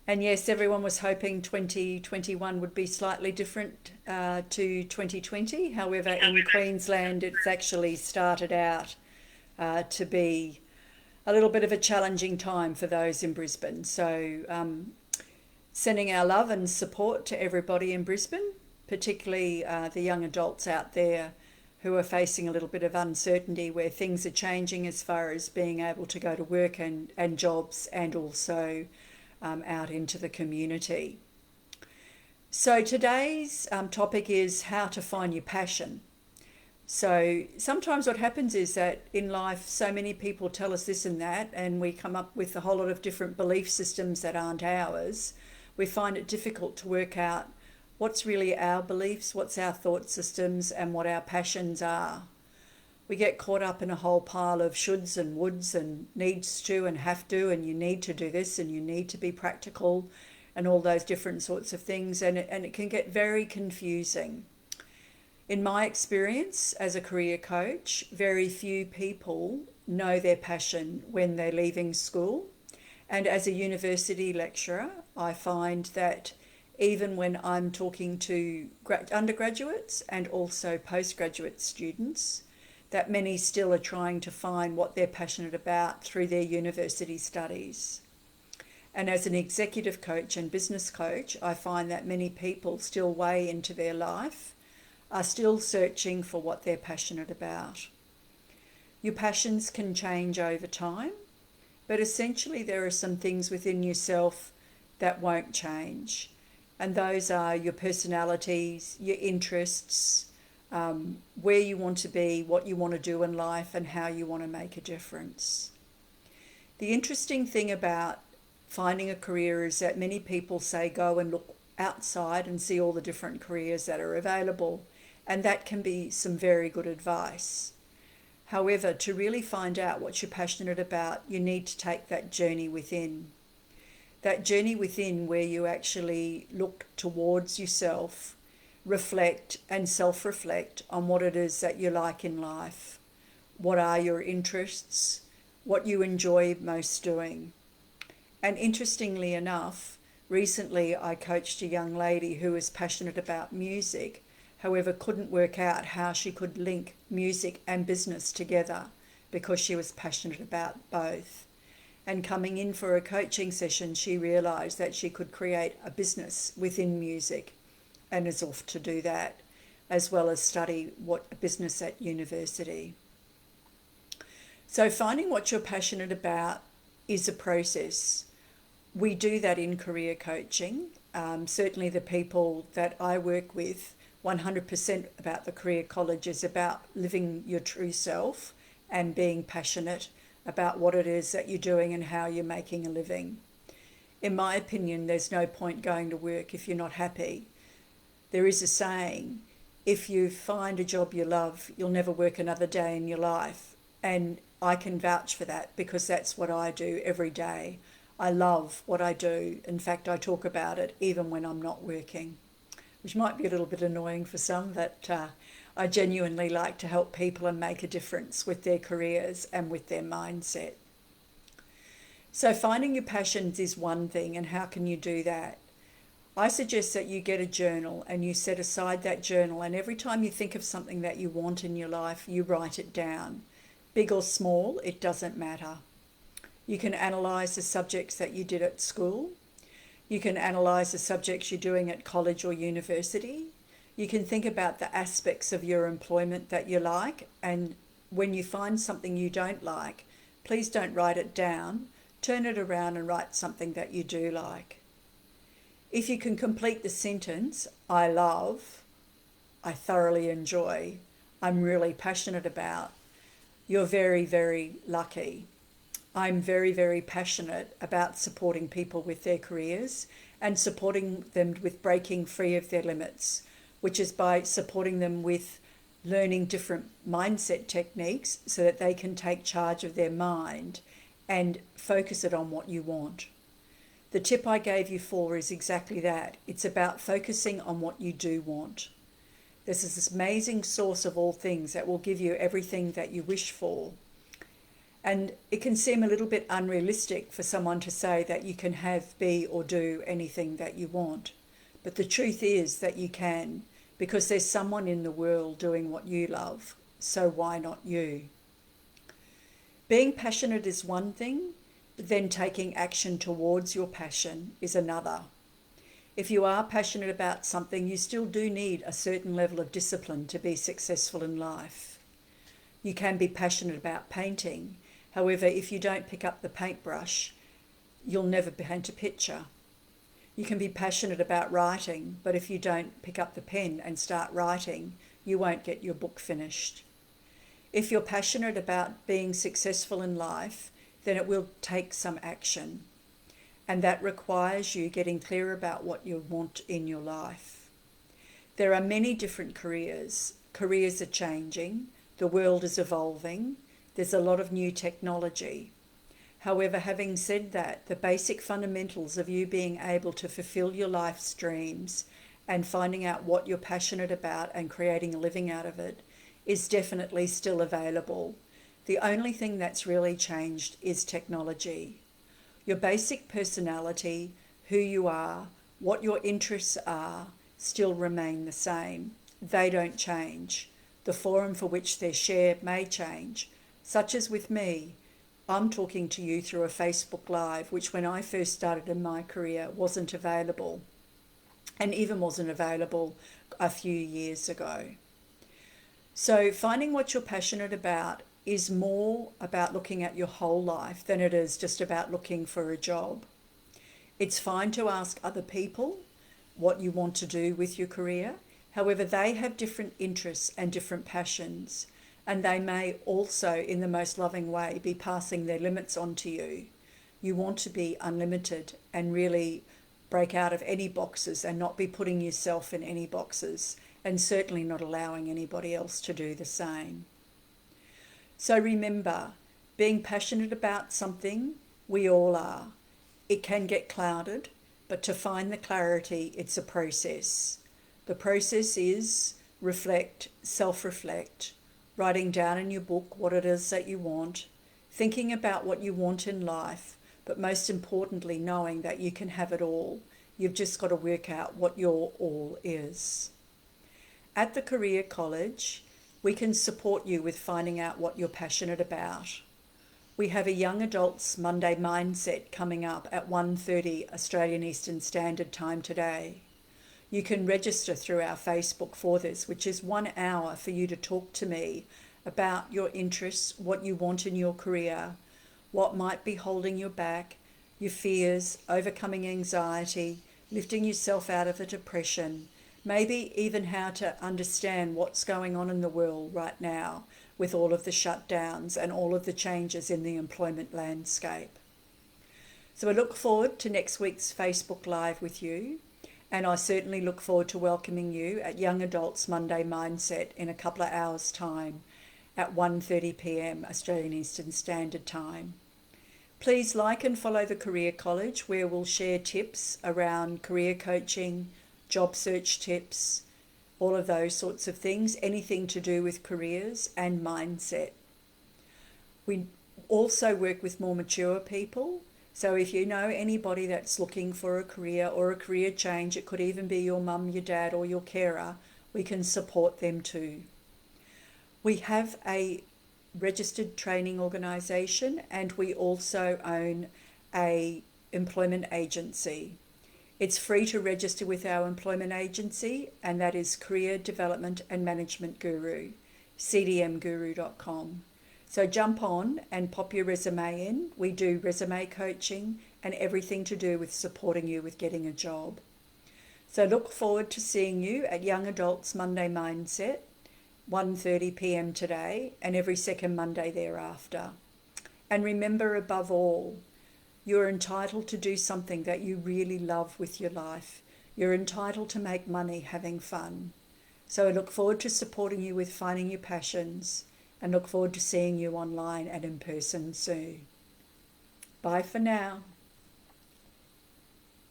And yes, everyone was hoping 2021 would be slightly different to 2020. However, in Queensland, it's actually started out to be a little bit of a challenging time for those in Brisbane. So sending our love and support to everybody in Brisbane, particularly the young adults out there who are facing a little bit of uncertainty where things are changing as far as being able to go to work and jobs, and also out into the community. So today's topic is how to find your passion. So sometimes what happens is that in life, so many people tell us this and that, and we come up with a whole lot of different belief systems that aren't ours. We find it difficult to work out what's really our beliefs, what's our thought systems, and what our passions are. We get caught up in a whole pile of shoulds and woulds and needs to and have to, and you need to do this and you need to be practical and all those different sorts of things, and it can get very confusing. In my experience as a career coach, very few people know their passion when they're leaving school. And as a university lecturer, I find that even when I'm talking to undergraduates and also postgraduate students, that many still are trying to find what they're passionate about through their university studies. And as an executive coach and business coach, I find that many people still way into their life are still searching for what they're passionate about. Your passions can change over time, but essentially there are some things within yourself that won't change. And those are your personalities, your interests, where you want to be, what you want to do in life, and how you want to make a difference. The interesting thing about finding a career is that many people say go and look outside and see all the different careers that are available, and that can be some very good advice. However, to really find out what you're passionate about, you need to take that journey within. That journey within where you actually look towards yourself, reflect and self-reflect on what it is that you like in life. What are your interests? What you enjoy most doing? And interestingly enough, recently I coached a young lady who was passionate about music, however couldn't work out how she could link music and business together because she was passionate about both. And coming in for a coaching session, she realised that she could create a business within music and is off to do that, as well as study business at university. So finding what you're passionate about is a process. We do that in career coaching. Certainly the people that I work with, 100% about the career college is about living your true self and being passionate about what it is that you're doing and how you're making a living. In my opinion, there's no point going to work if you're not happy. There is a saying, if you find a job you love, you'll never work another day in your life. And I can vouch for that because that's what I do every day. I love what I do. In fact, I talk about it even when I'm not working, which might be a little bit annoying for some, but I genuinely like to help people and make a difference with their careers and with their mindset. So finding your passions is one thing, and how can you do that? I suggest that you get a journal and you set aside that journal, and every time you think of something that you want in your life, you write it down. Big or small, it doesn't matter. You can analyse the subjects that you did at school. You can analyse the subjects you're doing at college or university. You can think about the aspects of your employment that you like, and when you find something you don't like, please don't write it down. Turn it around and write something that you do like. If you can complete the sentence, I love, I thoroughly enjoy, I'm really passionate about, you're very, very lucky. I'm very, very passionate about supporting people with their careers and supporting them with breaking free of their limits, which is by supporting them with learning different mindset techniques so that they can take charge of their mind and focus it on what you want. The tip I gave you for is exactly that. It's about focusing on what you do want. This is this amazing source of all things that will give you everything that you wish for. And it can seem a little bit unrealistic for someone to say that you can have, be, or do anything that you want. But the truth is that you can, because there's someone in the world doing what you love. So why not you? Being passionate is one thing, but then taking action towards your passion is another. If you are passionate about something, you still do need a certain level of discipline to be successful in life. You can be passionate about painting. However, if you don't pick up the paintbrush, you'll never paint a picture. You can be passionate about writing, but if you don't pick up the pen and start writing, you won't get your book finished. If you're passionate about being successful in life, then it will take some action. And that requires you getting clear about what you want in your life. There are many different careers. Careers are changing. The world is evolving. There's a lot of new technology. However, having said that, the basic fundamentals of you being able to fulfill your life's dreams and finding out what you're passionate about and creating a living out of it is definitely still available. The only thing that's really changed is technology. Your basic personality, who you are, what your interests are, still remain the same. They don't change. The forum for which they're shared may change, such as with me. I'm talking to you through a Facebook Live, which when I first started in my career wasn't available, and even wasn't available a few years ago. So finding what you're passionate about is more about looking at your whole life than it is just about looking for a job. It's fine to ask other people what you want to do with your career. However, they have different interests and different passions, and they may also, in the most loving way, be passing their limits on to you. You want to be unlimited and really break out of any boxes and not be putting yourself in any boxes, and certainly not allowing anybody else to do the same. So remember, being passionate about something, we all are. It can get clouded, but to find the clarity, it's a process. The process is reflect, self-reflect, writing down in your book what it is that you want, thinking about what you want in life, but most importantly, knowing that you can have it all. You've just got to work out what your all is. At the Career College, we can support you with finding out what you're passionate about. We have a Young Adults Monday Mindset coming up at 1:30 Australian Eastern Standard Time today. You can register through our Facebook for this, which is 1 hour for you to talk to me about your interests, what you want in your career, what might be holding you back, your fears, overcoming anxiety, lifting yourself out of a depression, maybe even how to understand what's going on in the world right now with all of the shutdowns and all of the changes in the employment landscape. So I look forward to next week's Facebook Live with you. And I certainly look forward to welcoming you at Young Adults Monday Mindset in a couple of hours' time at 1:30 p.m. Australian Eastern Standard Time. Please like and follow the Career College, where we'll share tips around career coaching, job search tips, all of those sorts of things, anything to do with careers and mindset. We also work with more mature people. So if you know anybody that's looking for a career or a career change, it could even be your mum, your dad, or your carer, we can support them too. We have a registered training organisation, and we also own a employment agency. It's free to register with our employment agency, and that is Career Development and Management Guru, CDMGURU.com. So jump on and pop your resume in. We do resume coaching and everything to do with supporting you with getting a job. So look forward to seeing you at Young Adults Monday Mindset, 1:30 p.m. today, and every second Monday thereafter. And remember, above all, you're entitled to do something that you really love with your life. You're entitled to make money having fun. So I look forward to supporting you with finding your passions, and look forward to seeing you online and in person soon. Bye for now.